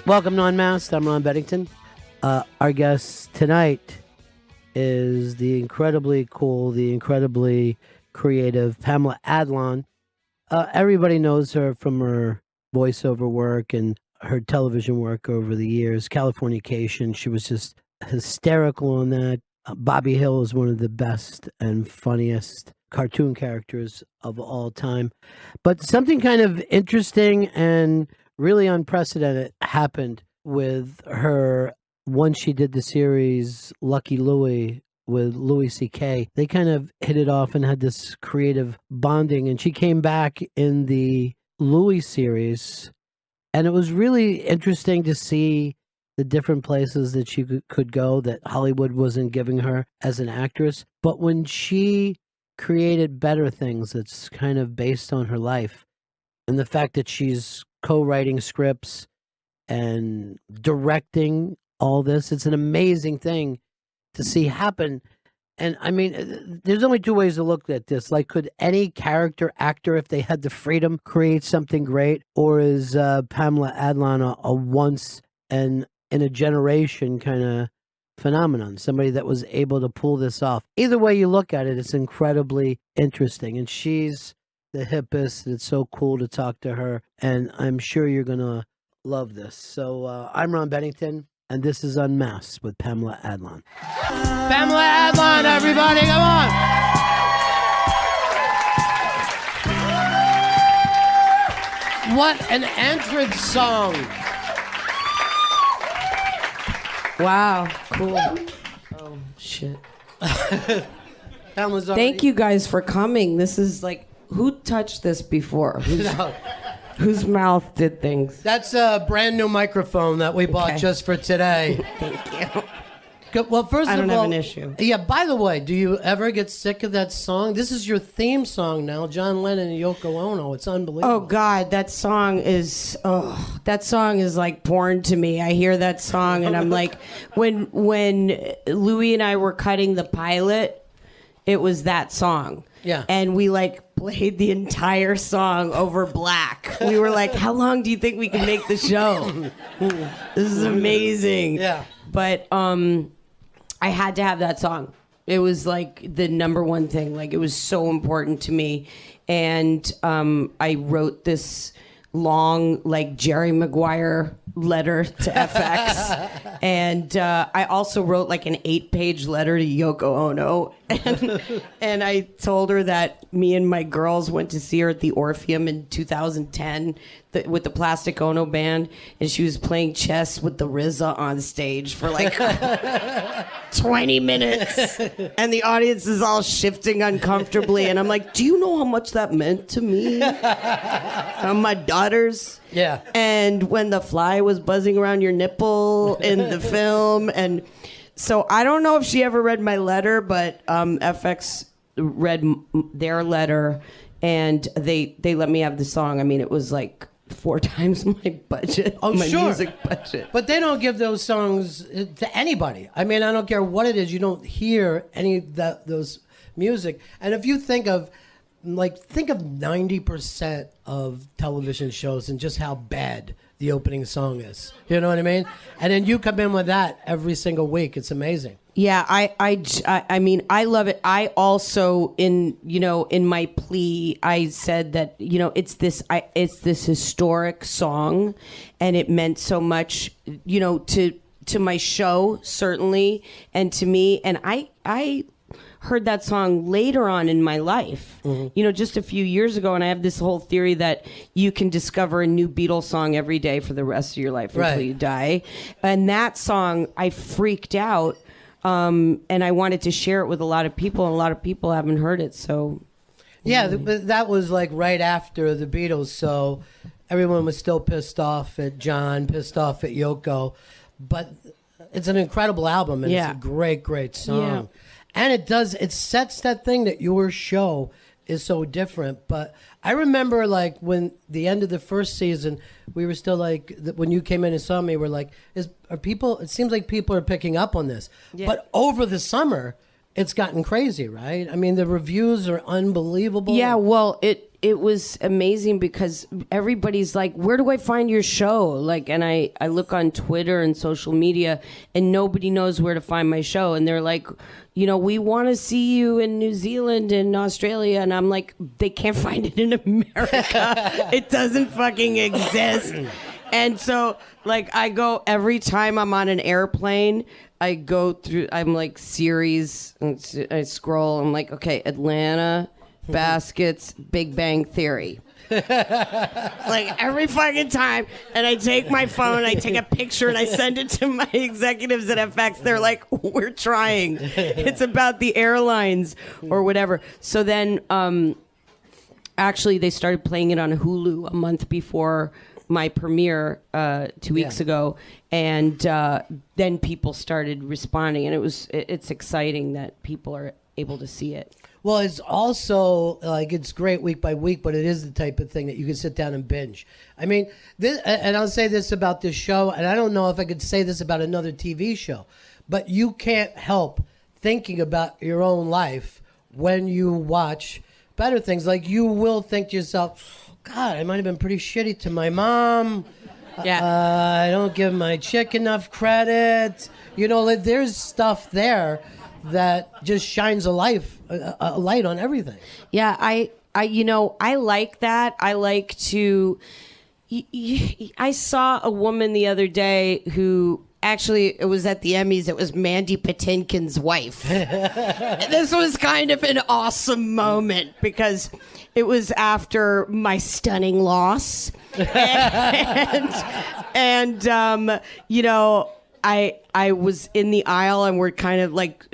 Welcome to Unmasked. I'm Ron Bennington. Our guest tonight is the incredibly cool, the incredibly creative Pamela Adlon. Everybody knows her from her voiceover work and her television work over the years. Californication, she was just hysterical on that. Bobby Hill is one of the best and funniest cartoon characters of all time. But something kind of interesting and really unprecedented happened with her once she did the series Lucky Louie with Louis C.K. They kind of hit it off and had this creative bonding, and she came back in the Louis series, and it was really interesting to see the different places that she could go that Hollywood wasn't giving her as an actress. But when she created better things that's kind of based on her life, and the fact that she's co-writing scripts and directing all this, it's an amazing thing to see happen. And I mean, there's only two ways to look at this. Like, could any character actor, if they had the freedom, create something great? Or is Pamela Adlon a once and in a generation kind of phenomenon, somebody that was able to pull this off? Either way you look at it, it's incredibly interesting. And she's the hippest. It's so cool to talk to her. And I'm sure you're going to love this. So I'm Ron Bennington, and this is Unmasked with Pamela Adlon. Pamela Adlon, everybody, come on! What an entrance song! Wow, cool. Oh, shit. Pamela's Thank you guys for coming. This is like, who touched this before? Whose mouth did things? That's a brand new microphone that we bought just for today. Thank you. Good. Well, first I of don't all, have an issue. Yeah, by the way, do you ever get sick of that song? This is your theme song now, John Lennon and Yoko Ono. It's unbelievable. Oh God, that song is like porn to me. I hear that song and I'm like, when Louie and I were cutting the pilot, it was that song. Yeah. And we like played the entire song over black. We were like, how long do you think we can make the show? This is amazing. Yeah. But I had to have that song. It was like the number one thing. Like, it was so important to me. And I wrote this long, like, Jerry Maguire letter to FX. And I also wrote like an 8-page letter to Yoko Ono. And I told her that me and my girls went to see her at the Orpheum in 2010 with the Plastic Ono band. And she was playing chess with the RZA on stage for like 20 minutes. And the audience is all shifting uncomfortably. And I'm like, do you know how much that meant to me? My daughters. Yeah. And when the fly was buzzing around your nipple in the film. And so I don't know if she ever read my letter, but FX read their letter and they let me have the song. I mean, it was like 4 times my budget, my music budget. But they don't give those songs to anybody. I mean, I don't care what it is. You don't hear any of those music. And if you think of 90% of television shows and just how bad the opening song is. You know what I mean? And then you come in with that every single week. It's amazing. Yeah, I mean, I love it. I also, in my plea, I said that, it's this historic song, and it meant so much, to my show, certainly, and to me. And I heard that song later on in my life, just a few years ago. And I have this whole theory that you can discover a new Beatles song every day for the rest of your life until you die. And that song, I freaked out. And I wanted to share it with a lot of people, and a lot of people haven't heard it. So, yeah, that was like right after the Beatles. So everyone was still pissed off at John, pissed off at Yoko. But it's an incredible album, and it's a great, great song. Yeah. And it sets that thing that your show is so different. But I remember, like, when the end of the first season, we were still like, when you came in and saw me, we're like, it seems like people are picking up on this. Yeah. But over the summer, it's gotten crazy, right? I mean, the reviews are unbelievable. Yeah, well, it it was amazing because everybody's like, where do I find your show? Like, and I look on Twitter and social media and nobody knows where to find my show. And they're like, we want to see you in New Zealand and Australia. And I'm like, they can't find it in America. It doesn't fucking exist. And so, like, I go every time I'm on an airplane, I go through, I'm like series, and I scroll, I'm like, okay, Atlanta, Baskets, Big Bang Theory. Like every fucking time. And I take my phone, I take a picture, and I send it to my executives at FX. They're like, we're trying. It's about the airlines or whatever. So then, actually, they started playing it on Hulu a month before my premiere 2 weeks ago, and then people started responding, and it's exciting that people are able to see it. Well, it's also like it's great week by week, but it is the type of thing that you can sit down and binge. I mean, this, and I'll say this about this show, and I don't know if I could say this about another TV show, but you can't help thinking about your own life when you watch better things. Like you will think to yourself, God, I might have been pretty shitty to my mom. Yeah. I don't give my chick enough credit. Like, there's stuff there that just shines a light on everything. Yeah, I like that. I like to. I saw a woman the other day who. Actually, it was at the Emmys. It was Mandy Patinkin's wife. This was kind of an awesome moment because it was after my stunning loss, and I was in the aisle and we're kind of like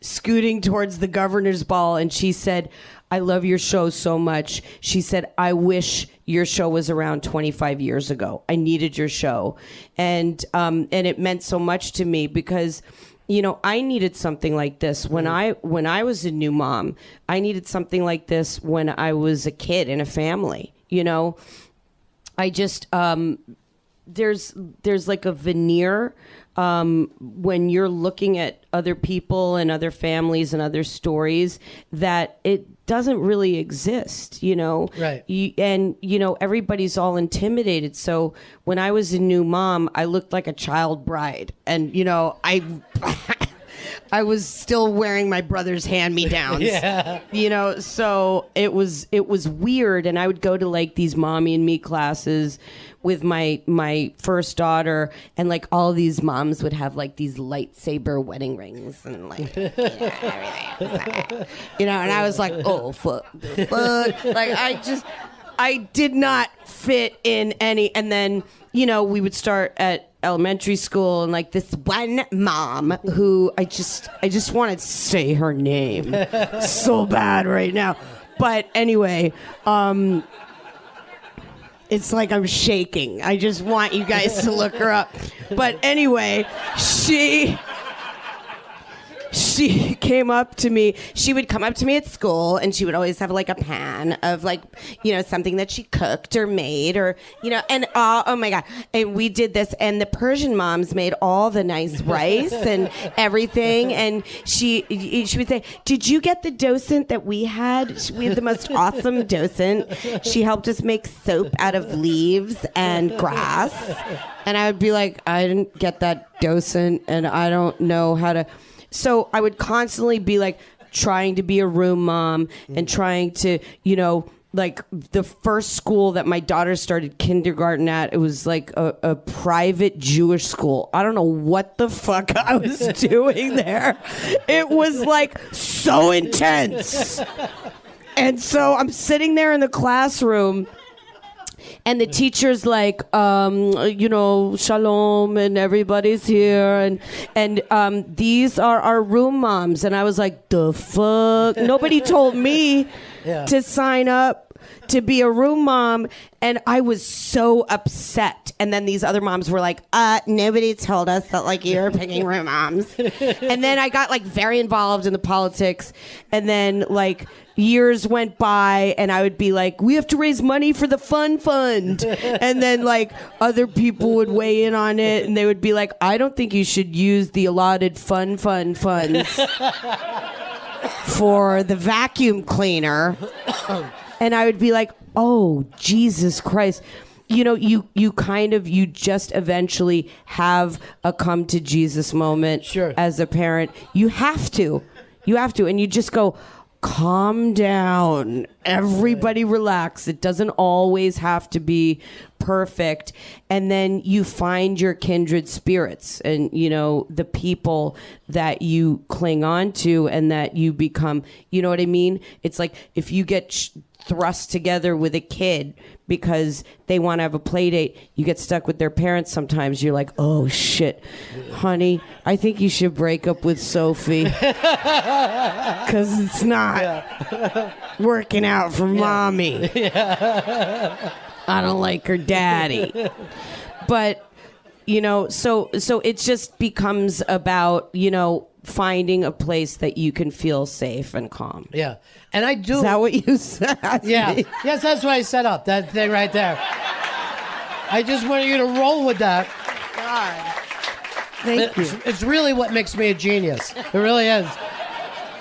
scooting towards the governor's ball, and she said, I love your show so much. She said, I wish your show was around 25 years ago. I needed your show. And it meant so much to me because, I needed something like this when I was a new mom. I needed something like this when I was a kid in a family. I just, there's like a veneer when you're looking at other people and other families and other stories that it doesn't really exist, Right. Everybody's all intimidated. So when I was a new mom, I looked like a child bride, and I was still wearing my brother's hand-me-downs. Yeah. So it was weird, and I would go to like these mommy and me classes with my first daughter, and like all these moms would have like these lightsaber wedding rings and like everything. And I was like, oh fuck. Like I did not fit in any. And then we would start at elementary school, and like this one mom who I just wanted to say her name so bad right now. But anyway, it's like I'm shaking. I just want you guys to look her up. But anyway, she came up to me. She would come up to me at school, and she would always have like a pan of like, something that she cooked or made, or, and oh my God. And we did this, and the Persian moms made all the nice rice and everything. And she would say, did you get the docent that we had? We had the most awesome docent. She helped us make soap out of leaves and grass. And I would be like, I didn't get that docent, and I don't know how to. So I would constantly be like trying to be a room mom and trying to, like the first school that my daughter started kindergarten at, it was like a private Jewish school. I don't know what the fuck I was doing there. It was like so intense. And so I'm sitting there in the classroom, and the teacher's like, shalom, and everybody's here, and these are our room moms. And I was like, the fuck? Nobody told me to sign up to be a room mom, and I was so upset. And then these other moms were like, nobody told us that like you're picking room moms. And then I got like very involved in the politics, and then like years went by, and I would be like, we have to raise money for the fun fund. And then like other people would weigh in on it, and they would be like, I don't think you should use the allotted fun funds for the vacuum cleaner. And I would be like, oh, Jesus Christ. You know, you just eventually have a come to Jesus moment Sure. as a parent. You have to. And you just go, calm down. Everybody relax. It doesn't always have to be perfect. And then you find your kindred spirits and, you know, the people that you cling on to and that you become, you know what I mean? It's like if you get thrust together with a kid because they want to have a play date, you get stuck with their parents sometimes. You're like, oh shit, honey, I think you should break up with Sophie because it's not working out for mommy. I don't like her daddy. But, you know, so it just becomes about, you know, finding a place that you can feel safe and calm. Yeah. And I do. Is that what you said? Yeah. Yes, that's what I set up. That thing right there. I just wanted you to roll with that. God. Thank you. It's really what makes me a genius. It really is.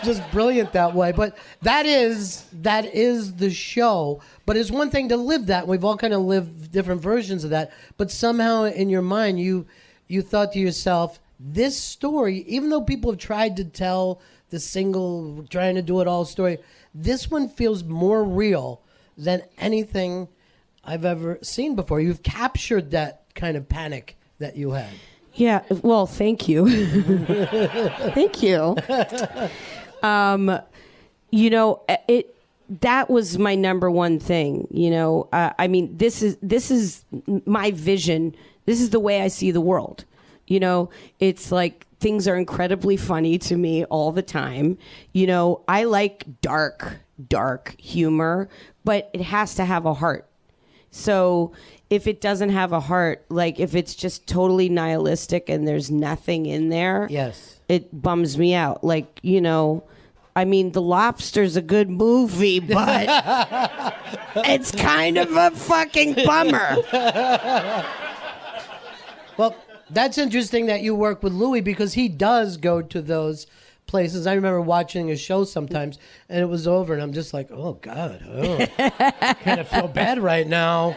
Just brilliant that way. But that is the show. But it's one thing to live that. We've all kind of lived different versions of that. But somehow in your mind, you thought to yourself, this story, even though people have tried to tell the single, trying to do it all story, this one feels more real than anything I've ever seen before. You've captured that kind of panic that you had. Yeah, well, thank you. Thank you. You know, that was my number one thing. You know, I mean, this is my vision. This is the way I see the world. You know, it's like things are incredibly funny to me all the time. You know, I like dark humor, but it has to have a heart. So if it doesn't have a heart, like if it's just totally nihilistic and there's nothing in there, yes, it bums me out. Like, you know, I mean, The Lobster's a good movie, but it's kind of a fucking bummer. Well, that's interesting that you work with Louie because he does go to those places. I remember watching a show sometimes and it was over and I'm just like, oh God, I kind of feel bad right now.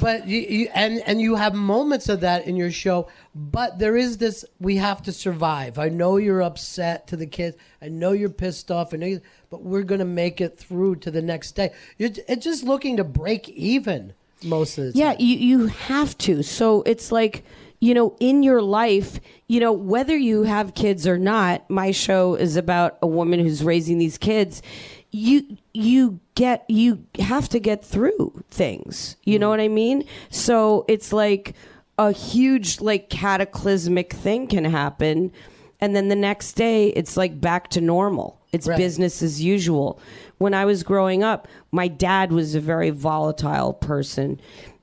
But you have moments of that in your show, but there is this, we have to survive. I know you're upset to the kids. I know you're pissed off, but we're going to make it through to the next day. It's just looking to break even most of the time. Yeah, you have to. So it's like, you know, in your life, you know, whether you have kids or not, my show is about a woman who's raising these kids. You have to get through things. You know what I mean? So it's like a huge, like, cataclysmic thing can happen. And then the next day, it's like back to normal. It's right. Business as usual. When I was growing up, my dad was a very volatile person.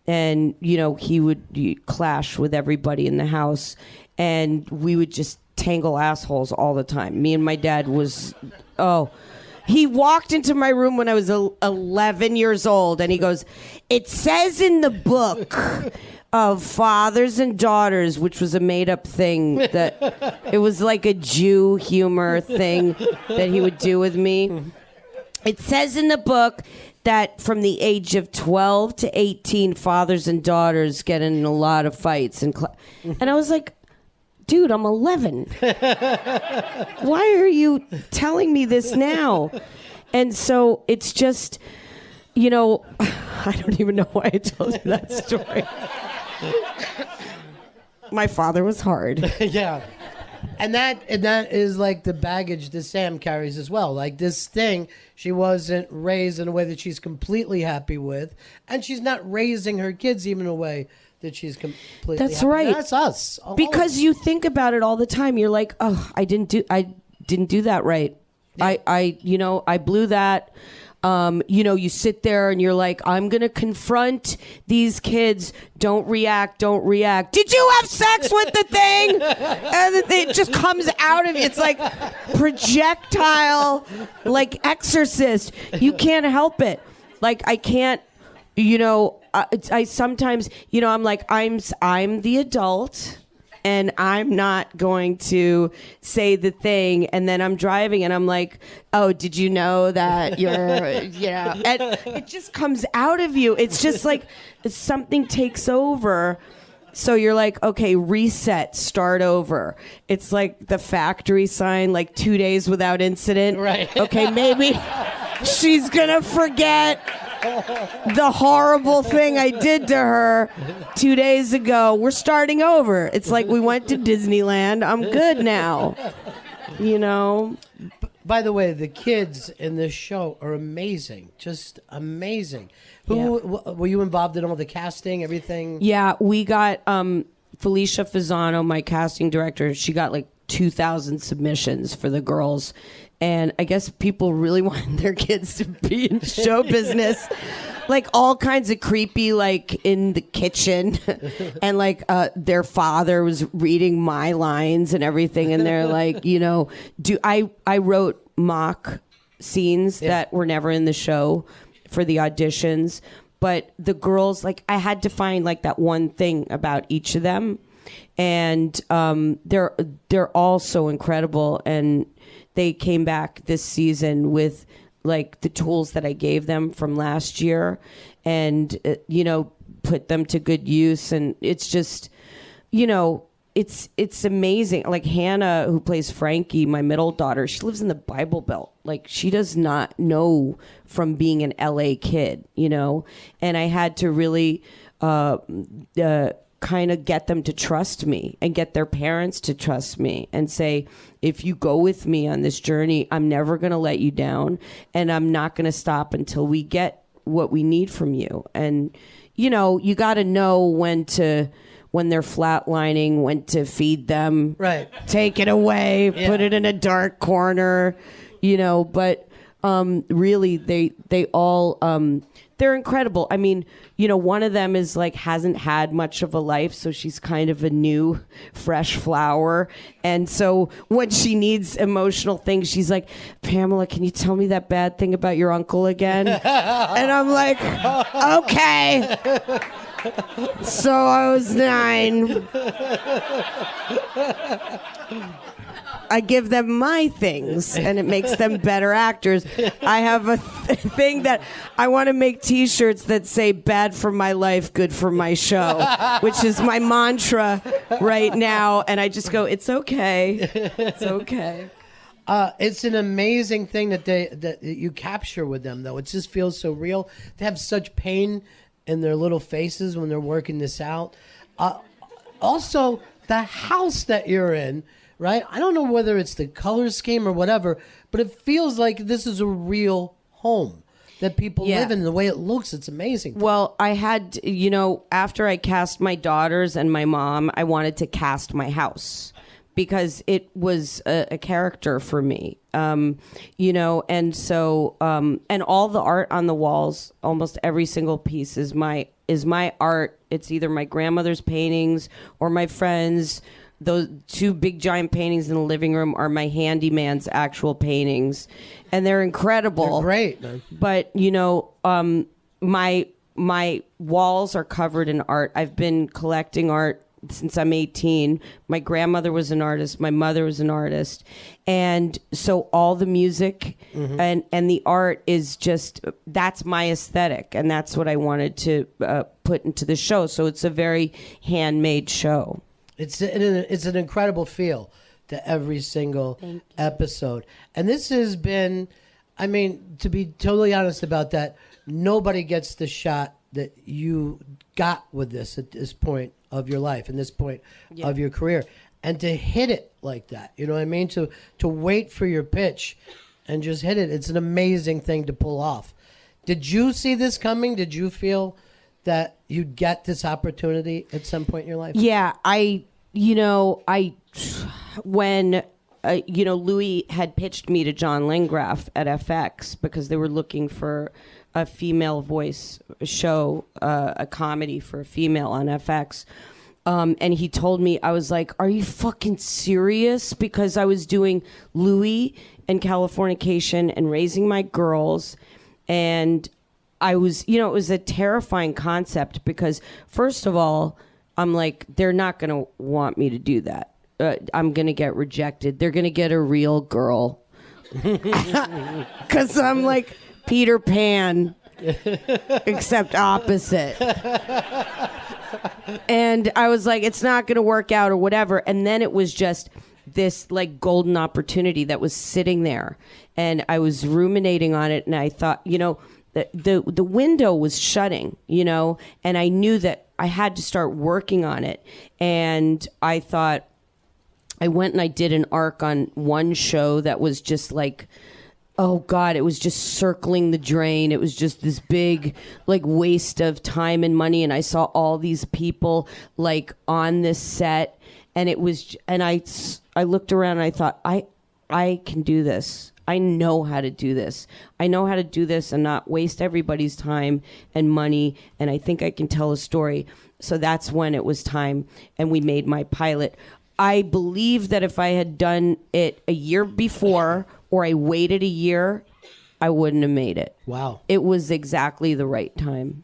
And, you know, he would clash with everybody in the house. And we would just tangle assholes all the time. Me and my dad was, he walked into my room when I was 11 years old. And he goes, it says in the book of fathers and daughters, which was a made-up thing, that it was like a Jew humor thing that he would do with me. It says in the book that from the age of 12 to 18, fathers and daughters get in a lot of fights. And I was like, dude, I'm 11. Why are you telling me this now? And so it's just, you know, I don't even know why I told you that story. My father was hard. Yeah. And that is like the baggage that Sam carries as well. Like this thing, she wasn't raised in a way that she's completely happy with, and she's not raising her kids even in a way that she's completely That's happy. right. That's us. Because you think about it all the time. You're like, oh, I didn't do that right. Yeah. I blew that. You know, you sit there and you're like, I'm going to confront these kids. Don't react. Did you have sex with the thing? And it just comes out of you. It's like projectile, like Exorcist. You can't help it. Like, I can't, you know, I sometimes, you know, I'm like, I'm the adult and I'm not going to say the thing. And then I'm driving and I'm like, oh, did you know that you're, and it just comes out of you. It's just like something takes over. So you're like, okay, reset, start over. It's like the factory sign, like 2 days without incident. Right. Okay, maybe she's going to forget the horrible thing I did to her 2 days ago. We're starting over. It's like we went to Disneyland. I'm good now. You know? By the way, the kids in this show are amazing. Just amazing. Were you involved in all the casting, everything? Yeah, we got Felicia Fasano, my casting director. She got like 2,000 submissions for the girls. And I guess people really wanted their kids to be in show business. Like all kinds of creepy, like in the kitchen. And like their father was reading my lines and everything. And they're like, you know, I wrote mock scenes that were never in the show for the auditions. But the girls, like I had to find like that one thing about each of them. And they're all so incredible. And they came back this season with like the tools that I gave them from last year and, put them to good use. And it's just, it's amazing. Like Hannah, who plays Frankie, my middle daughter, she lives in the Bible Belt. Like she does not know from being an LA kid, and I had to really, kind of get them to trust me and get their parents to trust me and say, if you go with me on this journey, I'm never going to let you down and I'm not going to stop until we get what we need from you. And, you got to know when they're flatlining, when to feed them, right? Take it away, put it in a dark corner, but really they all, they're incredible. I mean, one of them is like hasn't had much of a life, so she's kind of a new, fresh flower. And so when she needs emotional things, she's like, Pamela, can you tell me that bad thing about your uncle again? And I'm like, okay. So I was 9. I give them my things, and it makes them better actors. I have a thing that I want to make T-shirts that say "Bad for my life, good for my show," which is my mantra right now. And I just go, "It's okay, it's okay." It's an amazing thing that you capture with them, though. It just feels so real. They have such pain in their little faces when they're working this out. Also, the house that you're in. Right? I don't know whether it's the color scheme or whatever, but it feels like this is a real home that people live in. The way it looks, it's amazing. Well, I had, after I cast my daughters and my mom, I wanted to cast my house because it was a character for me, and so, and all the art on the walls, almost every single piece is my art. It's either my grandmother's paintings or my friends'. Those 2 big giant paintings in the living room are my handyman's actual paintings, and they're incredible. They're great, man. But my walls are covered in art. I've been collecting art since I'm 18. My grandmother was an artist. My mother was an artist, and so all the music and the art is just that's my aesthetic, and that's what I wanted to put into the show. So it's a very handmade show. It's an incredible feel to every single episode. And this has been, I mean, to be totally honest about that, nobody gets the shot that you got with this at this point of your life and this point of your career. And to hit it like that, you know what I mean? To wait for your pitch and just hit it. It's an amazing thing to pull off. Did you see this coming? Did you feel that you'd get this opportunity at some point in your life? Yeah, when Louie had pitched me to John Lingraff at FX because they were looking for a female voice show, a comedy for a female on FX. And he told me, I was like, are you fucking serious? Because I was doing Louie and Californication and Raising My Girls. And I was, it was a terrifying concept because, first of all, I'm like, they're not going to want me to do that. I'm going to get rejected. They're going to get a real girl. Because I'm like Peter Pan, except opposite. And I was like, it's not going to work out or whatever. And then it was just this like golden opportunity that was sitting there. And I was ruminating on it. And I thought, the window was shutting, and I knew that I had to start working on it. And I thought, I went and I did an arc on one show that was just like, oh God, it was just circling the drain. It was just this big like waste of time and money. And I saw all these people like on this set, and it was, and I looked around and I thought, I can do this. I know how to do this. I know how to do this and not waste everybody's time and money. And I think I can tell a story. So that's when it was time. And we made my pilot. I believe that if I had done it a year before or I waited a year, I wouldn't have made it. Wow. It was exactly the right time.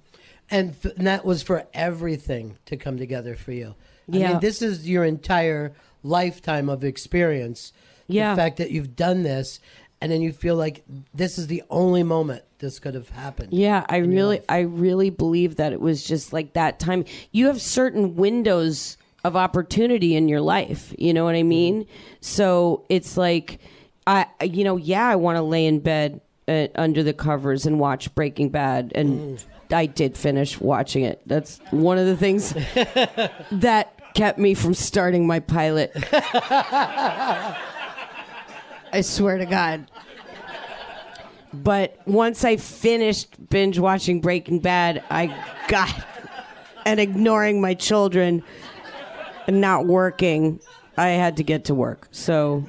And that was for everything to come together for you. Yeah. I mean, this is your entire lifetime of experience. Yeah. The fact that you've done this, and then you feel like this is the only moment this could have happened. Yeah, I really believe that it was just like that time. You have certain windows of opportunity in your life. You know what I mean? So it's like, I want to lay in bed under the covers and watch Breaking Bad. And I did finish watching it. That's one of the things that kept me from starting my pilot. I swear to God. But once I finished binge watching Breaking Bad, and ignoring my children and not working, I had to get to work. So,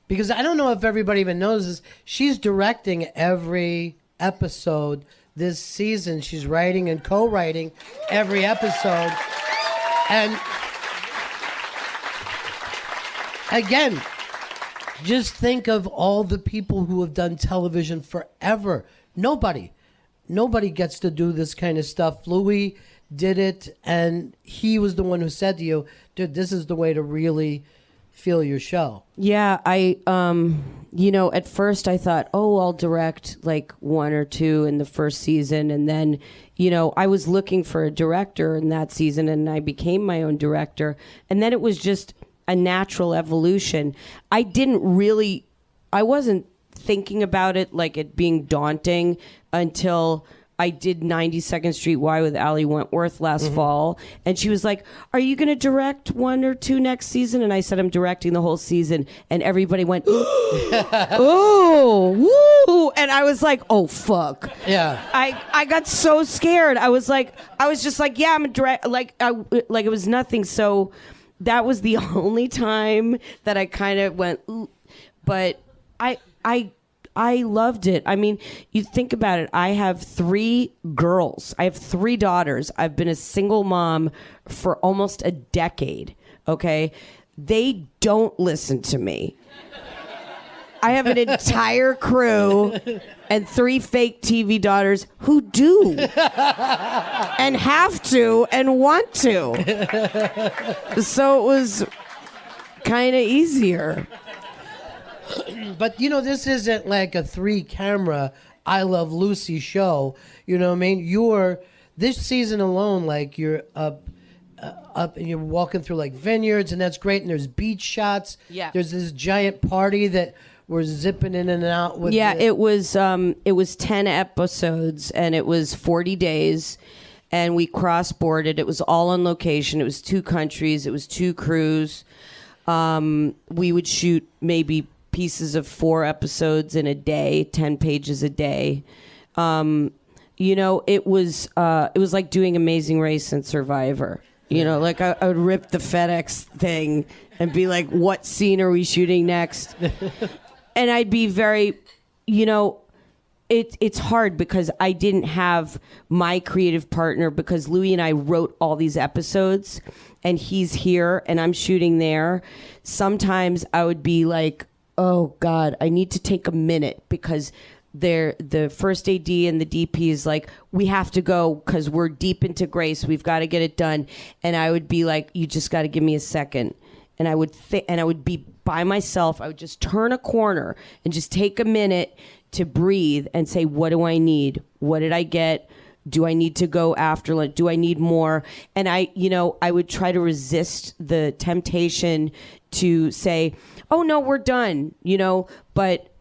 because I don't know if everybody even knows this, she's directing every episode this season. She's writing and co-writing every episode. And again, just think of all the people who have done television forever. Nobody gets to do this kind of stuff. Louie did it, and he was the one who said to you, dude, this is the way to really feel your show. Yeah, at first I thought, I'll direct like one or two in the first season. And then, I was looking for a director in that season, and I became my own director. And then it was just a natural evolution. I wasn't thinking about it like it being daunting until I did 92nd Street Y with Ali Wentworth last fall. And she was like, are you going to direct one or two next season? And I said, I'm directing the whole season. And everybody went, oh, woo. And I was like, oh, fuck. Yeah. I got so scared. I was just like, yeah, I'm a direct, like it was nothing. So that was the only time that I kind of went, ooh. But I loved it. I mean, you think about it. I have 3 girls. I have 3 daughters. I've been a single mom for almost a decade. Okay. They don't listen to me. I have an entire crew and 3 fake TV daughters who do and have to and want to. So it was kind of easier. But, this isn't like a 3-camera I Love Lucy show. You know what I mean? This season alone, like you're up and you're walking through like vineyards, and that's great. And there's beach shots. Yeah. There's this giant party that we're zipping in and out with. Yeah, it was 10 episodes, and it was 40 days, and we cross-boarded. It was all on location. It was 2 countries. It was 2 crews. We would shoot maybe pieces of 4 episodes in a day, 10 pages a day. It was like doing Amazing Race and Survivor. Like I would rip the FedEx thing and be like, what scene are we shooting next? And I'd be very, it's hard because I didn't have my creative partner, because Louie and I wrote all these episodes, and he's here and I'm shooting there. Sometimes I would be like, oh God, I need to take a minute, because the first AD and the DP is like, we have to go because we're deep into Grace. We've got to get it done. And I would be like, you just got to give me a second. And I would be by myself. I would just turn a corner and just take a minute to breathe and say, what do I need? What did I get? Do I need to go after lunch? Do I need more? And I would try to resist the temptation to say, oh no, we're done, but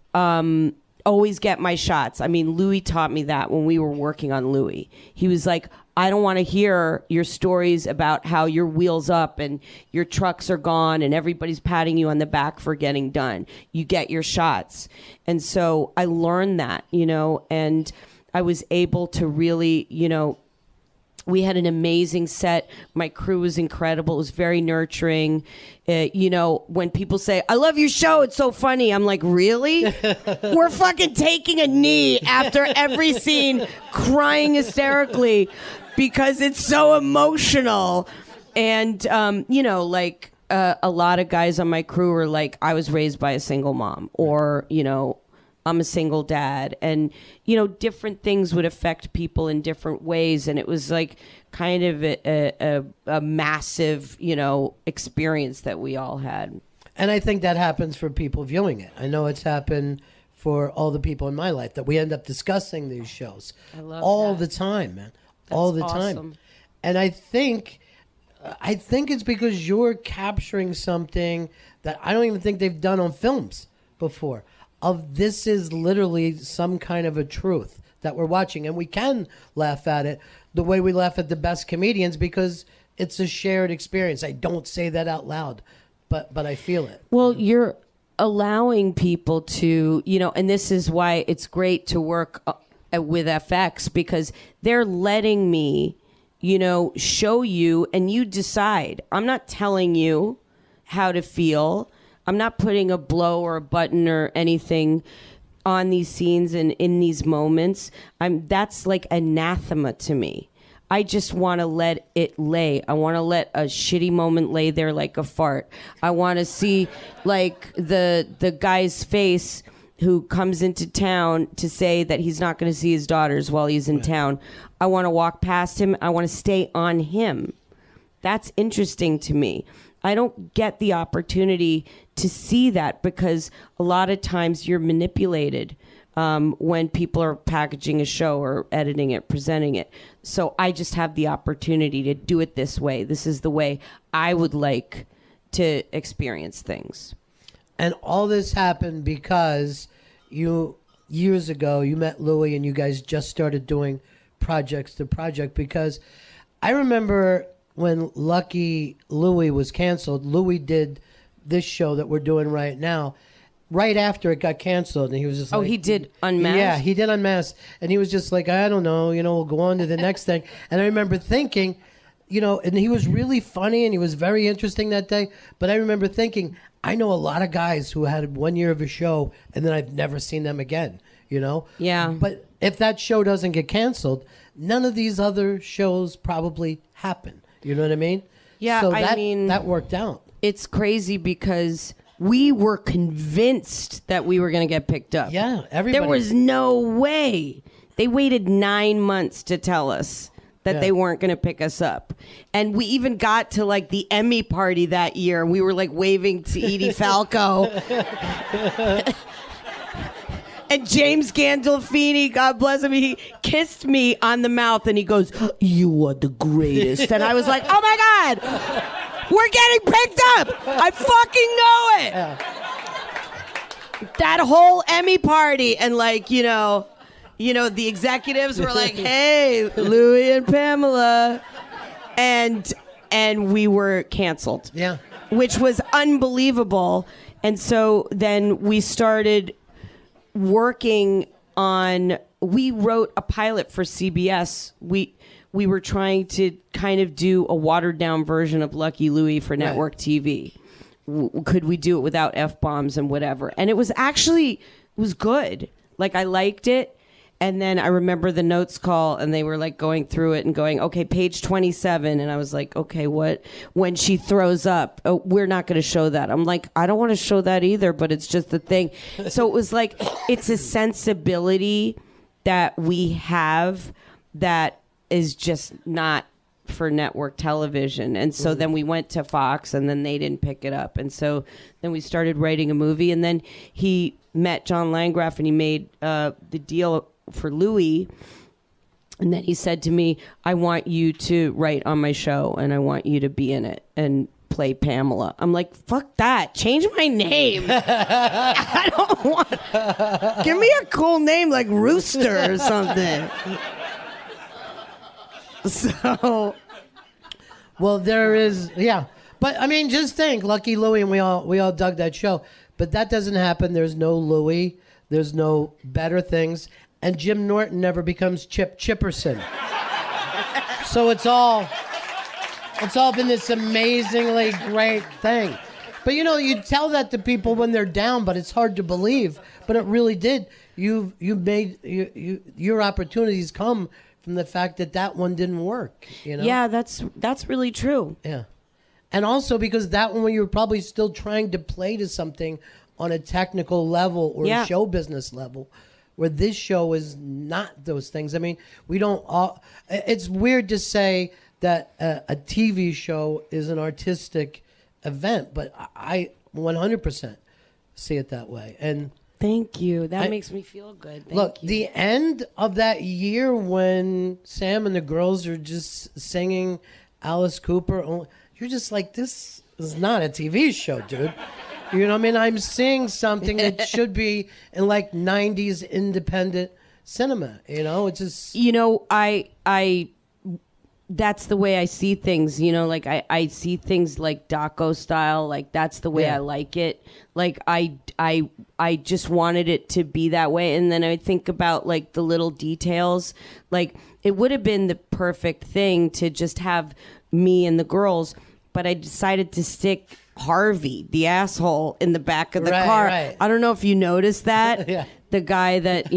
always get my shots. I mean, Louie taught me that when we were working on Louie. He was like, I don't want to hear your stories about how your wheel's up and your trucks are gone and everybody's patting you on the back for getting done. You get your shots. And so I learned that, and I was able to really, we had an amazing set. My crew was incredible. It was very nurturing. When people say, I love your show, it's so funny. I'm like, really? We're fucking taking a knee after every scene, crying hysterically because it's so emotional. And, a lot of guys on my crew are like, I was raised by a single mom, or, I'm a single dad, and different things would affect people in different ways, and it was like kind of a massive experience that we all had. And I think that happens for people viewing it. I know it's happened for all the people in my life that we end up discussing these shows all the time, man. That's all the awesome. time. And I think it's because you're capturing something that I don't even think they've done on films before. This is literally some kind of a truth that we're watching, and we can laugh at it the way we laugh at the best comedians because it's a shared experience. I don't say that out loud, but I feel it. Well, you're allowing people to, and this is why it's great to work with FX, because they're letting me, show you, and you decide. I'm not telling you how to feel. I'm not putting a blow or a button or anything on these scenes and in these moments. That's like anathema to me. I just want to let it lay. I want to let a shitty moment lay there like a fart. I want to see like the guy's face who comes into town to say that he's not going to see his daughters while he's in town. I want to walk past him. I want to stay on him. That's interesting to me. I don't get the opportunity to see that because a lot of times you're manipulated when people are packaging a show or editing it, presenting it. So I just have the opportunity to do it this way. This is the way I would like to experience things. And all this happened because years ago, you met Louie and you guys just started doing projects to project, because I remember when Lucky Louie was canceled, Louie did this show that we're doing right now. Right after it got canceled, and he was just like... Oh, he did Unmasked? Yeah, he did Unmasked. And he was just like, I don't know, we'll go on to the next thing. And I remember thinking, and he was really funny and he was very interesting that day. But I remember thinking, I know a lot of guys who had 1 year of a show and then I've never seen them again, Yeah. But if that show doesn't get canceled, none of these other shows probably happen. You know what I mean? Yeah, so that worked out. It's crazy because we were convinced that we were going to get picked up. Yeah, everybody. There was no way. They waited 9 months to tell us that they weren't going to pick us up. And we even got to like the Emmy party that year. And we were like waving to Edie Falco. And James Gandolfini, God bless him, he kissed me on the mouth and he goes, "You are the greatest." And I was like, oh my God, we're getting picked up. I fucking know it. That whole Emmy party, and like, the executives were like, "Hey, Louie and Pamela." And we were canceled. Yeah. Which was unbelievable. And so then we started working on, we wrote a pilot for CBS. We were trying to kind of do a watered down version of Lucky Louie for network TV. Could we do it without F-bombs and whatever? And it was good. Like, I liked it. And then I remember the notes call, and they were like going through it and going, okay, page 27. And I was like, okay, what? When she throws up, oh, we're not going to show that. I'm like, I don't want to show that either, but it's just the thing. So it was like, it's a sensibility that we have that is just not for network television. And so then we went to Fox, and then they didn't pick it up. And so then we started writing a movie, and then he met John Landgraf, and he made the deal for Louie. And then he said to me, I want you to write on my show, and I want you to be in it and play Pamela. I'm like, fuck that. Change my name. I don't want... Give me a cool name like Rooster or something. So, well, there is, yeah. But I mean, just think, Lucky Louie, and we all dug that show. But that doesn't happen. There's no Louie. There's no Better Things, and Jim Norton never becomes Chip Chipperson. So it's all been this amazingly great thing. But you tell that to people when they're down, but it's hard to believe. But it really did. You made your opportunities come from the fact that one didn't work, Yeah, that's really true. Yeah. And also because that one you were probably still trying to play to something on a technical level or a show business level, where this show is not those things. I mean, we don't all... It's weird to say that a TV show is an artistic event, but I 100% see it that way. And thank you. That makes me feel good. Thank you. The end of that year when Sam and the girls are just singing Alice Cooper, you're just like, this is not a TV show, dude. You know what I mean? I'm seeing something that should be in like 90s independent cinema. It's just... I that's the way I see things, like I see things like doco style, like that's the way I like it. Like I just wanted it to be that way. And then I think about like the little details, like it would have been the perfect thing to just have me and the girls, but I decided to stick Harvey, the asshole, in the back of the car. Right. I don't know if you noticed that. Yeah. The guy that,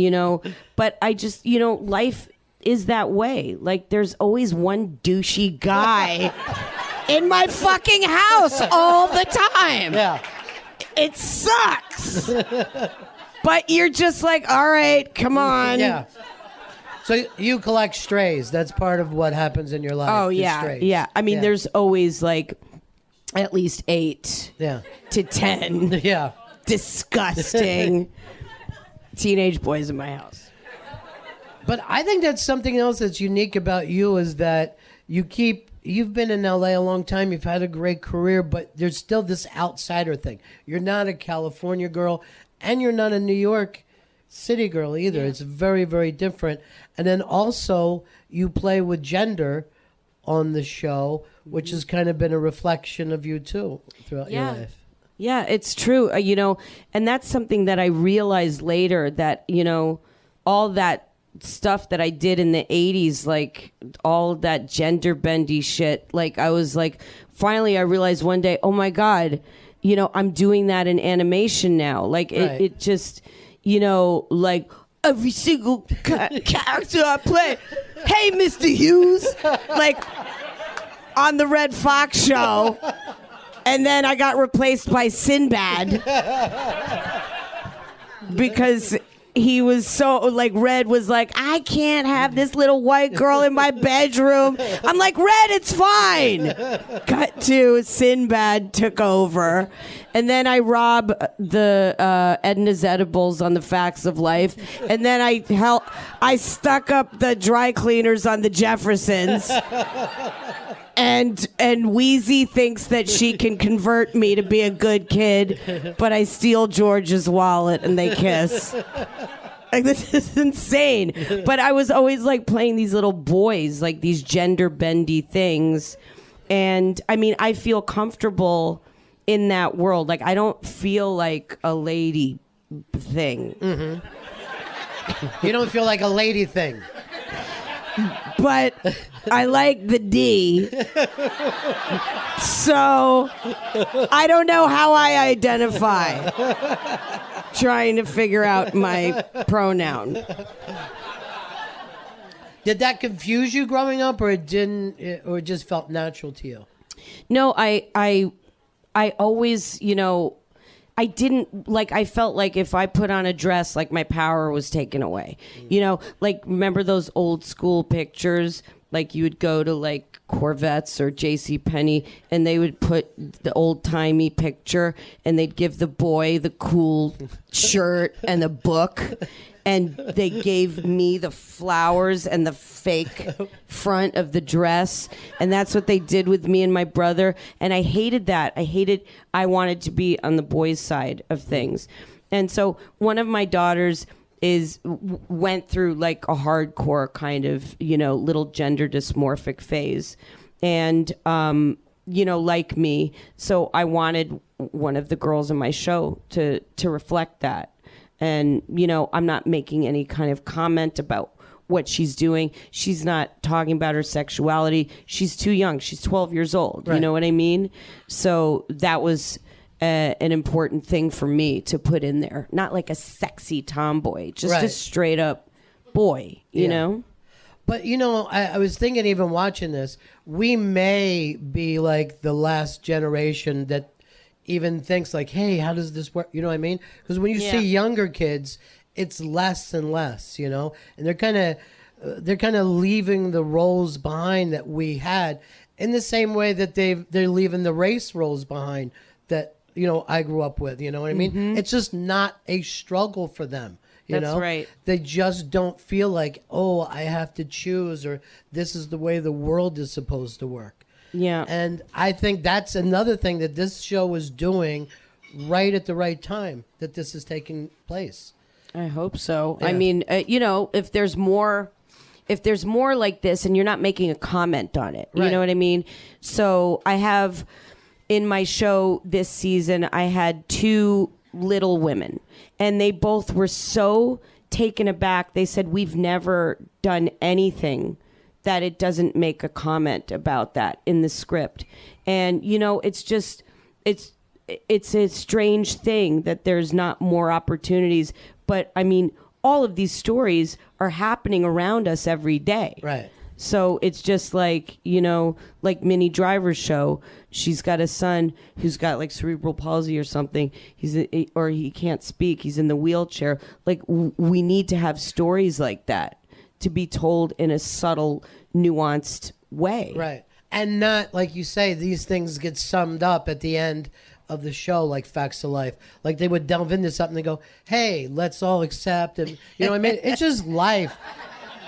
but I just, life is that way. Like there's always one douchey guy in my fucking house all the time. Yeah. It sucks. But you're just like, all right, come on. Yeah. So you collect strays. That's part of what happens in your life. Oh, yeah. Strays. Yeah. I mean, there's always like at least 8 to 10 disgusting teenage boys in my house. But I think that's something else that's unique about you is that you've been in LA a long time. You've had a great career, but there's still this outsider thing. You're not a California girl, and you're not a New York City girl either. It's very, very different. And then also you play with gender on the show, which has kind of been a reflection of you too throughout your life. Yeah, it's true. And that's something that I realized later that, all that stuff that I did in the 80s, like all that gender bendy shit, like I was like, finally I realized one day, oh my God, I'm doing that in animation now. Like it just, like every single character I play, hey, Mr. Hughes, like on the Red Fox show. And then I got replaced by Sinbad because he was so, like, Red was like, I can't have this little white girl in my bedroom. I'm like, Red, it's fine. Cut to Sinbad took over. And then I rob the Edna's Edibles on the Facts of Life. And then I stuck up the dry cleaners on the Jeffersons. And Wheezy thinks that she can convert me to be a good kid, but I steal George's wallet and they kiss. Like, this is insane. But I was always like playing these little boys, like these gender bendy things. And I mean, I feel comfortable in that world. Like, I don't feel like a lady thing. Mm-hmm. You don't feel like a lady thing. But I like the D. So I don't know how I identify. Trying to figure out my pronoun. Did that confuse you growing up, or it didn't, or it just felt natural to you? No, I always, I didn't like, I felt like if I put on a dress, like my power was taken away. Like remember those old school pictures? Like you would go to like Corvettes or J.C. Penney, and they would put the old timey picture, and they'd give the boy the cool shirt and the book, and they gave me the flowers and the fake front of the dress, and that's what they did with me and my brother. And I hated that. I wanted to be on the boys' side of things, and so one of my daughters went through like a hardcore kind of little gender dysmorphic phase, and like me, so I wanted one of the girls in my show to reflect that. And I'm not making any kind of comment about what she's doing. She's not talking about her sexuality. She's too young. She's 12 years old. Right. You know what I mean? So that was an important thing for me to put in there. Not like a sexy tomboy, just a straight up boy, you know? But, I was thinking, even watching this, we may be like the last generation that even thinks like, hey, how does this work? You know what I mean? Because when you see younger kids, it's less and less, and they're kind of leaving the roles behind that we had, in the same way that they're leaving the race roles behind that I grew up with. You know what I mean? Mm-hmm. It's just not a struggle for them. That's right. They just don't feel like, oh, I have to choose, or this is the way the world is supposed to work. Yeah. And I think that's another thing that this show is doing right at the right time, that this is taking place. I hope so. Yeah. I mean, if there's more like this, and you're not making a comment on it, you know what I mean? So I have, in my show this season, I had 2 little women, and they both were so taken aback. They said, we've never done anything that it doesn't make a comment about that in the script. And, it's just, it's a strange thing that there's not more opportunities. But I mean, all of these stories are happening around us every day. Right. So it's just like, like Minnie Driver's show. She's got a son who's got like cerebral palsy or something. Or he can't speak. He's in the wheelchair. Like, we need to have stories like that to be told in a subtle, nuanced way. Right. And not, like you say, these things get summed up at the end of the show, like Facts of Life. Like, they would delve into something and go, hey, let's all accept. And, you know what I mean? It's just life.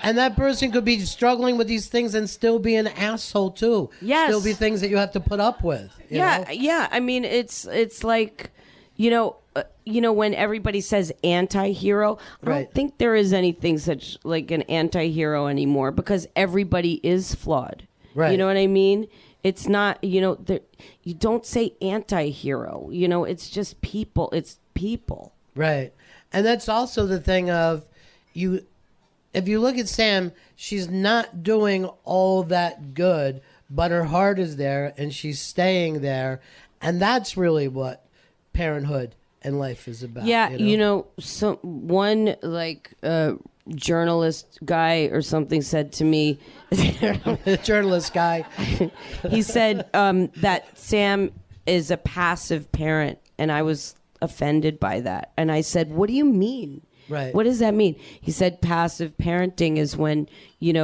And that person could be struggling with these things and still be an asshole, too. Yes. Still be things that you have to put up with. You know? Yeah. I mean, it's like, when everybody says anti-hero, I don't think there is anything such like an anti-hero anymore, because everybody is flawed. Right. You know what I mean? It's not, you don't say anti-hero. It's just people. It's people. Right. And that's also the thing of if you look at Sam, she's not doing all that good, but her heart is there and she's staying there. And that's really what parenthood and life is about. Yeah, one like journalist guy or something said to me, journalist guy, he said that Sam is a passive parent, and I was offended by that. And I said, what do you mean? Right. What does that mean? He said passive parenting is when, you're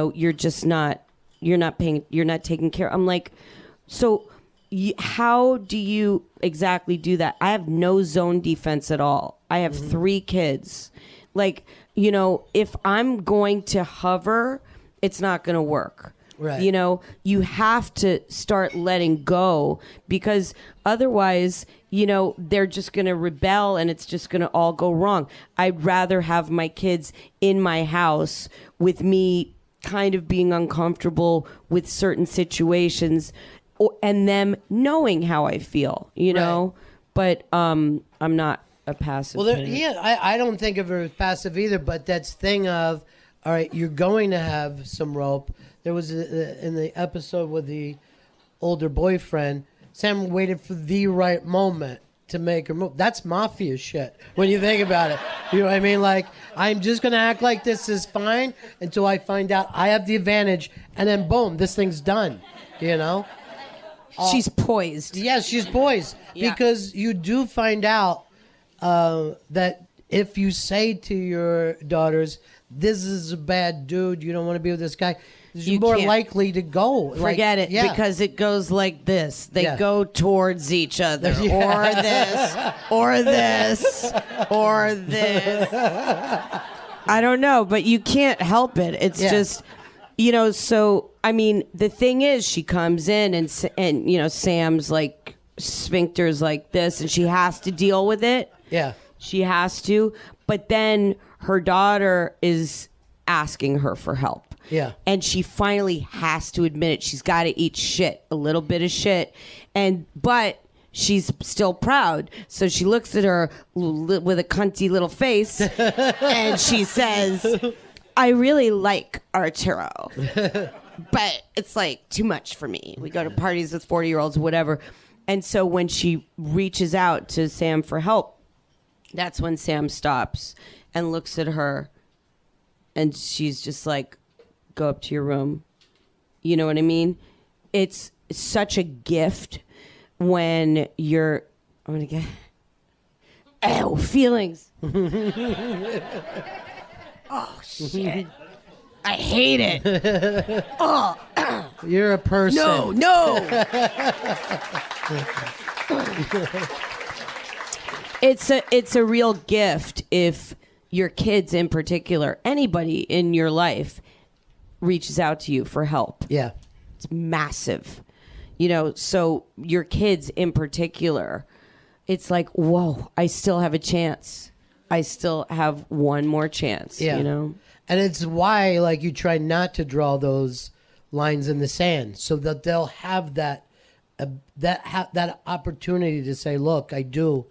not taking care. I'm like, so how do you exactly do that? I have no zone defense at all. I have 3 kids. Like, if I'm going to hover, it's not going to work. Right. You have to start letting go, because otherwise, they're just going to rebel and it's just going to all go wrong. I'd rather have my kids in my house with me kind of being uncomfortable with certain situations, and them knowing how I feel, Right. But I'm not a passive. Well, I don't think of her as passive either, but that's thing of, all right, you're going to have some rope. There was in the episode with the older boyfriend, Sam waited for the right moment to make her move. That's mafia shit when you think about it. You know what I mean? Like, I'm just going to act like this is fine until I find out I have the advantage, and then boom, this thing's done, you know? She's poised. Yes, she's poised. Yeah. Because you do find out that if you say to your daughters, this is a bad dude, you don't want to be with this guy, you're more likely to go. Forget it, because it goes like this. They go towards each other, or this, or this, or this. I don't know, but you can't help it. It's just, you know, so, I mean, the thing is, she comes in and you know, Sam's like, sphincter's like this, and she has to deal with it. Yeah. She has to. But then her daughter is asking her for help. Yeah. And she finally has to admit it. She's got to eat shit, a little bit of shit. But she's still proud. So she looks at her with a cunty little face and she says, I really like Arturo, but it's like too much for me. We go to parties with 40-year-olds, whatever. And so when she reaches out to Sam for help, that's when Sam stops and looks at her and she's just like, go up to your room. You know what I mean? It's such a gift when you're, I'm going to get, feelings. Oh, shit. I hate it. Oh. You're a person. No. It's a real gift if your kids in particular, anybody in your life, reaches out to you for help. Yeah. It's massive. You know, so your kids in particular, it's like, whoa, I still have a chance. I still have one more chance, you know? And it's why, like, you try not to draw those lines in the sand so that they'll have that opportunity to say, look, I do,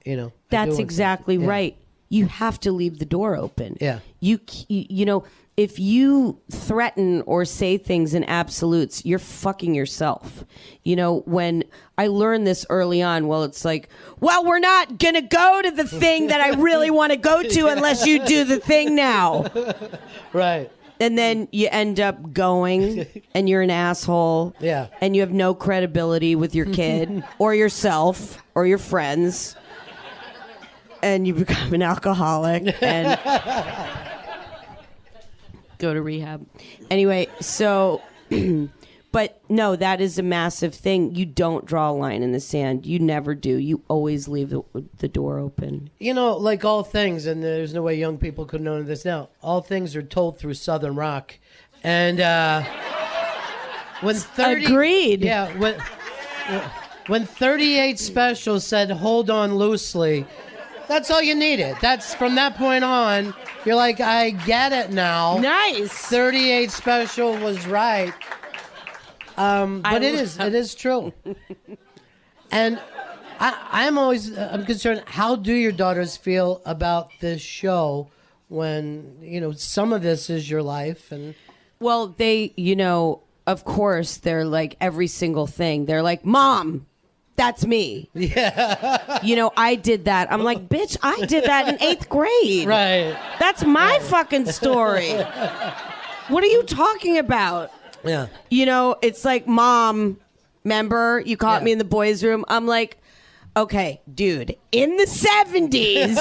you know. That's exactly right. You have to leave the door open. Yeah. You know, if you threaten or say things in absolutes, you're fucking yourself. You know, when I learned this early on, well, it's like, well, we're not going to go to the thing that I really want to go to unless you do the thing now. Right. And then you end up going and you're an asshole. Yeah. And you have no credibility with your kid or yourself or your friends. And you become an alcoholic and go to rehab. Anyway, so, but no, that is a massive thing. You don't draw a line in the sand. You never do. You always leave the door open. You know, like all things, and there's no way young people could know this now, all things are told through Southern rock. And when 30... Agreed. Yeah, when 38 Special said, hold on loosely... That's all you needed. That's from that point on, you're like, I get it now. Nice. 38 Special was right. But it is true. And I'm concerned, how do your daughters feel about this show when, you know, some of this is your life? And well, they, you know, of course, they're like every single thing. They're like, Mom, that's me. Yeah. You know, I did that. I'm like, bitch, I did that in 8th grade. Right. That's my fucking story. What are you talking about? Yeah. You know, it's like, Mom, remember you caught me in the boys' room? I'm like, okay, dude, in the 70s,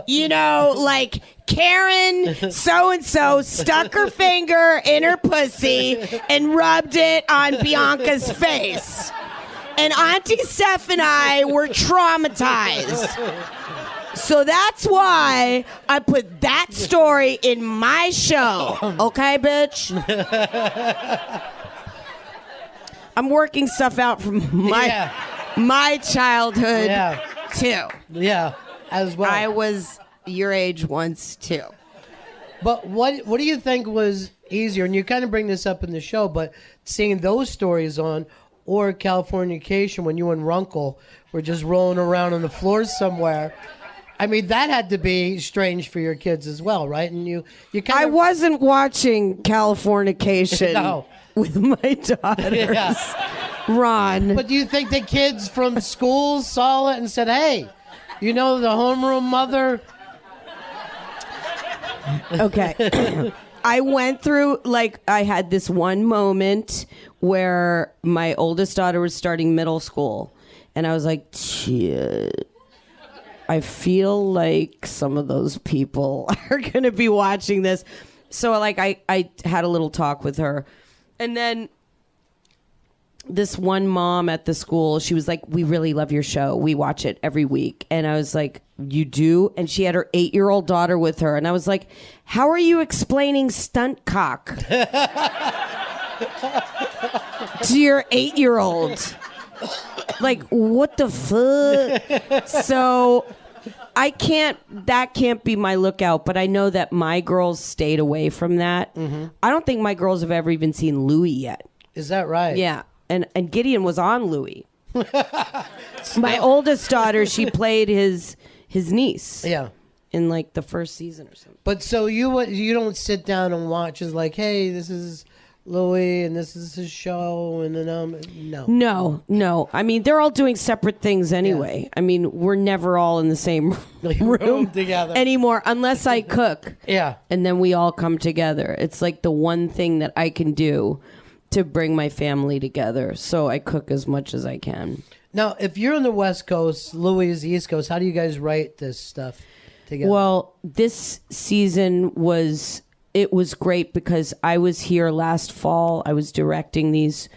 you know, like Karen so-and-so stuck her finger in her pussy and rubbed it on Bianca's face. And Auntie Steph and I were traumatized. So that's why I put that story in my show. Okay, bitch? I'm working stuff out from my childhood, too. Yeah, as well. I was your age once, too. But what do you think was easier? And you kind of bring this up in the show, but seeing those stories on, or Californication when you and Runkle were just rolling around on the floor somewhere. I mean, that had to be strange for your kids as well, right? And you kind of... I wasn't watching Californication with my daughters. Ron. But do you think the kids from school saw it and said, hey, you know the homeroom mother? Okay. I went through, like, I had this one moment where my oldest daughter was starting middle school. And I was like, shit. I feel like some of those people are going to be watching this. So, like, I had a little talk with her. And then this one mom at the school, she was like, we really love your show. We watch it every week. And I was like, you do? And she had her 8-year-old daughter with her. And I was like, how are you explaining stunt cock to your 8-year-old? Like, what the fuck? So that can't be my lookout, but I know that my girls stayed away from that. Mm-hmm. I don't think my girls have ever even seen Louie yet. Is that right? Yeah. And Gideon was on Louie. My oldest daughter, she played his niece. Yeah. In like the first season or something. But so you don't sit down and watch as like, hey, this is Louie and this is his show and then No. I mean, they're all doing separate things anyway. Yeah. I mean, we're never all in the same room together anymore unless I cook. Yeah. And then we all come together. It's like the one thing that I can do to bring my family together. So I cook as much as I can. Now, if you're on the West Coast, Louie is the East Coast, how do you guys write this stuff together? Well, this season was great because I was here last fall. I was directing these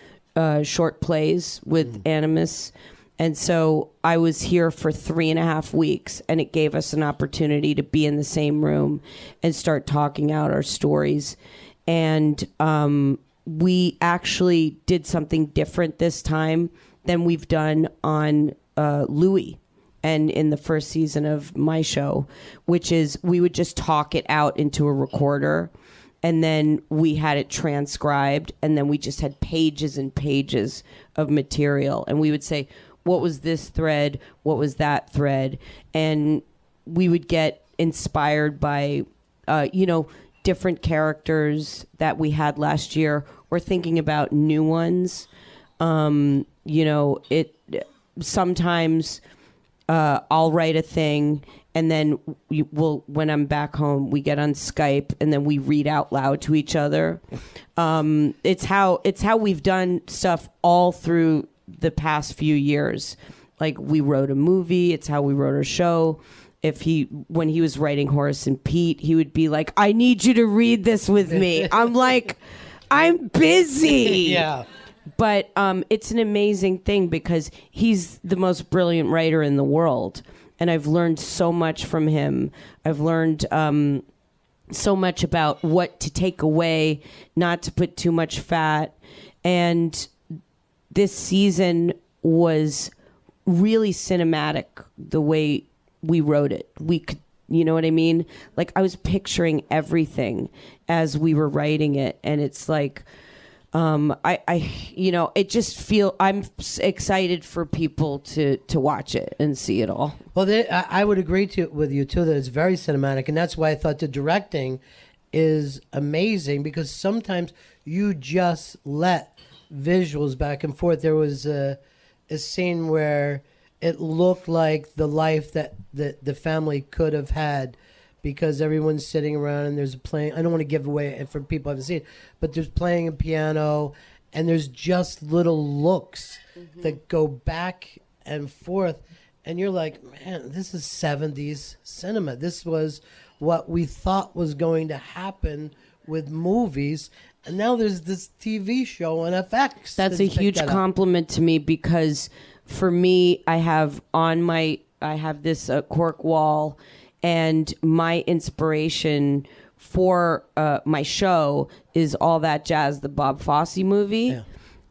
short plays with Animus. And so I was here for 3.5 weeks, and it gave us an opportunity to be in the same room and start talking out our stories. And we actually did something different this time than we've done on Louie and in the first season of my show, which is we would just talk it out into a recorder, and then we had it transcribed, and then we just had pages and pages of material, and we would say, what was this thread? What was that thread? And we would get inspired by, different characters that we had last year, or thinking about new ones. Sometimes I'll write a thing, and then when I'm back home, we get on Skype, and then we read out loud to each other. It's how we've done stuff all through the past few years. Like, we wrote a movie. It's how we wrote our show. When he was writing Horace and Pete, he would be like, I need you to read this with me. I'm like, I'm busy. Yeah. But it's an amazing thing because he's the most brilliant writer in the world. And I've learned so much from him. I've learned so much about what to take away, not to put too much fat. And this season was really cinematic, the way we wrote it. We could, you know what I mean? Like, I was picturing everything as we were writing it. And it's like, it just I'm excited for people to watch it and see it all. Well, I would agree with you too that it's very cinematic, and that's why I thought the directing is amazing, because sometimes you just let visuals back and forth. There was a scene where it looked like the life that the family could have had, because everyone's sitting around and there's playing. I don't want to give away it for people who haven't seen it, but there's playing a piano, and there's just little looks that go back and forth, and you're like, man, this is 70s cinema. This was what we thought was going to happen with movies, and now there's this TV show on FX. That's a huge compliment to me, because for me, I have this cork wall. And my inspiration for my show is All That Jazz, the Bob Fosse movie. Yeah.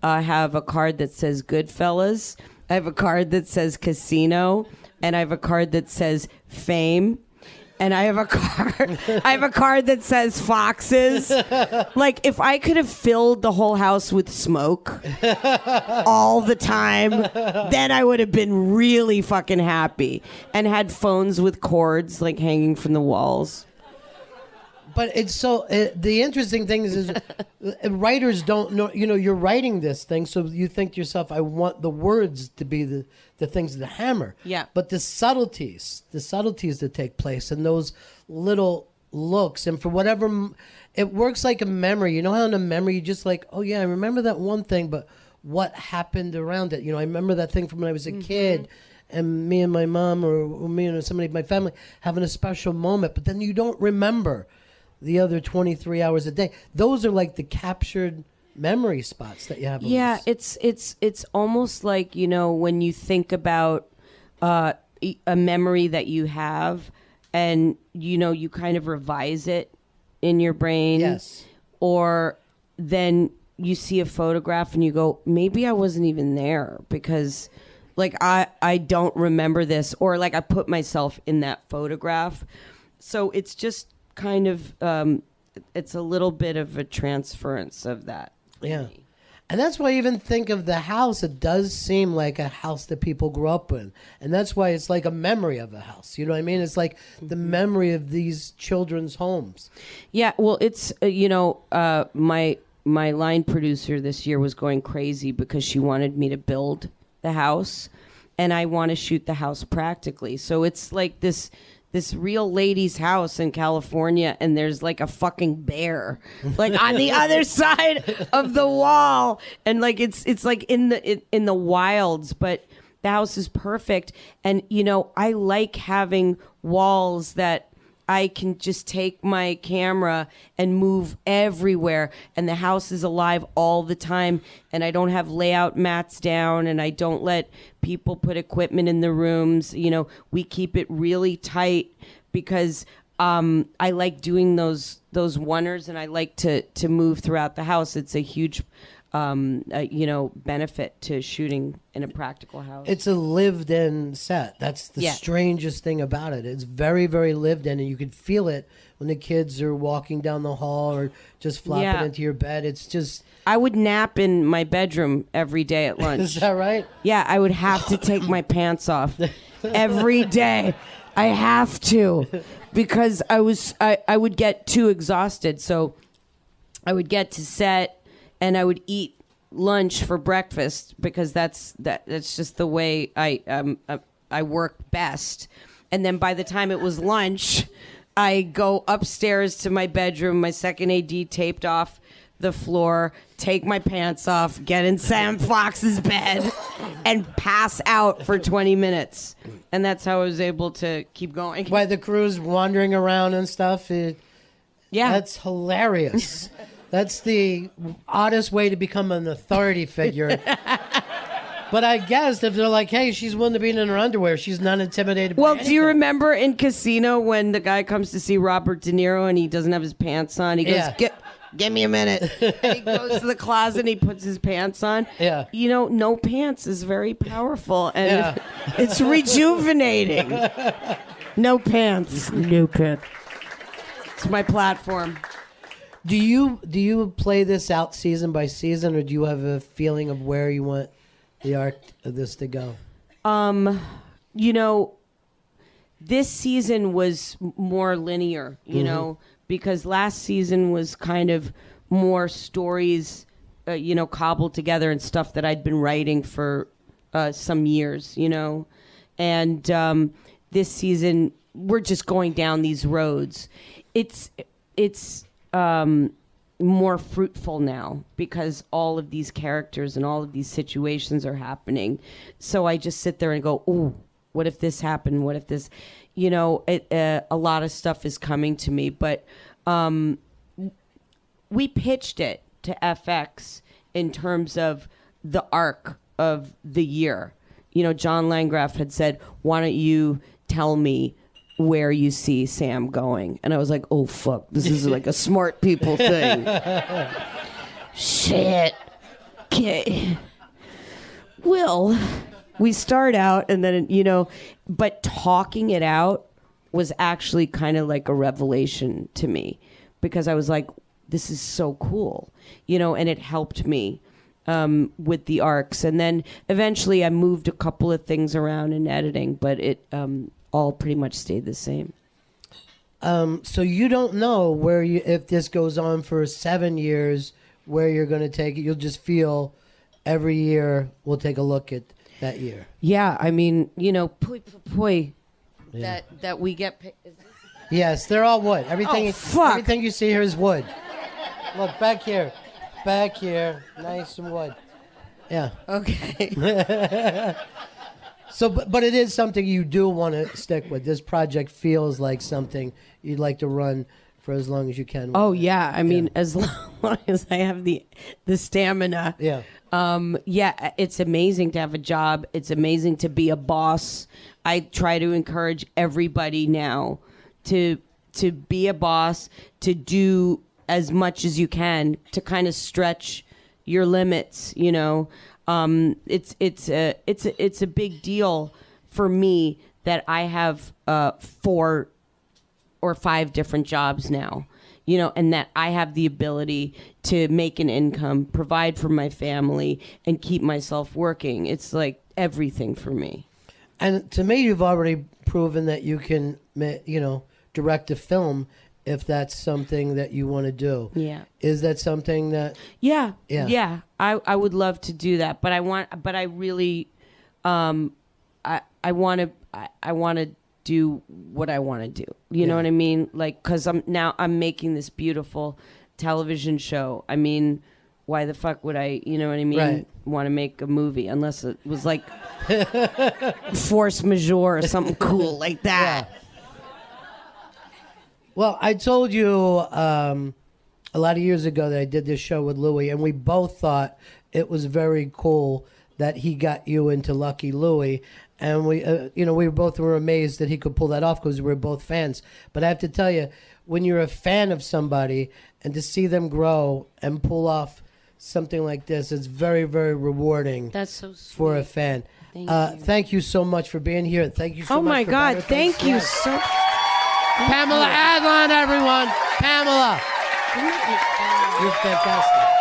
I have a card that says Goodfellas. I have a card that says Casino. And I have a card that says Fame. And I have a card that says Foxes. Like, if I could have filled the whole house with smoke all the time, then I would have been really fucking happy. And had phones with cords, like, hanging from the walls. But it's so the interesting thing is writers don't know. You're writing this thing, so you think to yourself, "I want the words to be the things that hammer." Yeah. But the subtleties that take place, and those little looks, and for whatever, it works like a memory. You know how in a memory you just like, "Oh yeah, I remember that one thing," but what happened around it? I remember that thing from when I was a kid. And me and my mom or me and somebody in my family having a special moment, but then you don't remember the other 23 hours a day. Those are like the captured memory spots that you have. Yeah, it's almost like, when you think about a memory that you have and, you kind of revise it in your brain. Yes. Or then you see a photograph and you go, maybe I wasn't even there because... like, I don't remember this, or like I put myself in that photograph. So it's just kind of, it's a little bit of a transference of that. Yeah. And that's why I even think of the house. It does seem like a house that people grew up in. And that's why it's like a memory of a house. You know what I mean? It's like the memory of these children's homes. Yeah, well, it's, my line producer this year was going crazy because she wanted me to build the house, and I want to shoot the house practically. So it's like this real lady's house in California, and there's like a fucking bear like on the other side of the wall, and like it's like in the wilds, but the house is perfect. And I like having walls that I can just take my camera and move everywhere, and the house is alive all the time, and I don't have layout mats down, and I don't let people put equipment in the rooms. We keep it really tight because I like doing those oneers, and I like to move throughout the house. It's a huge benefit to shooting in a practical house. It's a lived-in set. That's the strangest thing about it. It's very, very lived-in, and you can feel it when the kids are walking down the hall or just flopping into your bed. It's just... I would nap in my bedroom every day at lunch. Is that right? Yeah, I would have to take my pants off every day. I have to, because I would get too exhausted. So I would get to set, and I would eat lunch for breakfast because that's just the way I work best. And then by the time it was lunch, I go upstairs to my bedroom, my second AD taped off the floor, take my pants off, get in Sam Fox's bed, and pass out for 20 minutes. And that's how I was able to keep going. While the crew's wandering around and stuff. Yeah. That's hilarious. That's the oddest way to become an authority figure. But I guess if they're like, hey, she's willing to be in her underwear, she's not intimidated by anything. Do you remember in Casino when the guy comes to see Robert De Niro and he doesn't have his pants on? He goes, give me a minute. And he goes to the closet and he puts his pants on. Yeah. No pants is very powerful, and it's rejuvenating. No pants. No pants. It's my platform. Do you play this out season by season, or do you have a feeling of where you want the arc of this to go? This season was more linear, because last season was kind of more stories, cobbled together and stuff that I'd been writing for some years, and this season we're just going down these roads. It's more fruitful now because all of these characters and all of these situations are happening. So I just sit there and go, ooh, what if this happened? What if this, a lot of stuff is coming to me, but we pitched it to FX in terms of the arc of the year. John Landgraf had said, why don't you tell me where you see Sam going? And I was like, oh, fuck, this is like a smart people thing. Shit. Okay. Well, we start out and then, but talking it out was actually kind of like a revelation to me because I was like, this is so cool, and it helped me with the arcs. And then eventually I moved a couple of things around in editing, but it all pretty much stayed the same. So you don't know if this goes on for 7 years, where you're going to take it. You'll just feel every year we'll take a look at that year. Yeah, I mean, that we get. Yes, they're all wood. Everything. Oh, fuck. Everything you see here is wood. Look back here, nice and wood. Yeah. Okay. So, but it is something you do want to stick with. This project feels like something you'd like to run for as long as you can. Oh yeah, I mean, as long as I have the stamina. Yeah. Yeah, it's amazing to have a job. It's amazing to be a boss. I try to encourage everybody now to be a boss, to do as much as you can, to kind of stretch your limits. You know, it's a big deal for me that I have 4 or 5 different jobs now, you know, and that I have the ability to make an income, provide for my family, and keep myself working. It's like everything for me. And to me, you've already proven that you can, direct a film if that's something that you want to do. Yeah. Is that something that? Yeah. Yeah. I would love to do that, but I really, I want to do what I want to do. You know what I mean? Like, cause I'm making this beautiful television show. I mean, why the fuck would I, you know what I mean? Right. Want to make a movie unless it was like force majeure or something cool like that. Yeah. Well, I told you a lot of years ago that I did this show with Louie, and we both thought it was very cool that he got you into Lucky Louie. And we both were amazed that he could pull that off because we were both fans. But I have to tell you, when you're a fan of somebody and to see them grow and pull off something like this, it's very, very rewarding. That's so sweet. For a fan. Thank you so much for being here. Thank you so much. Oh my for God! Better Thank Things you Live. so. Pamela Adlon, everyone. Pamela. You're fantastic.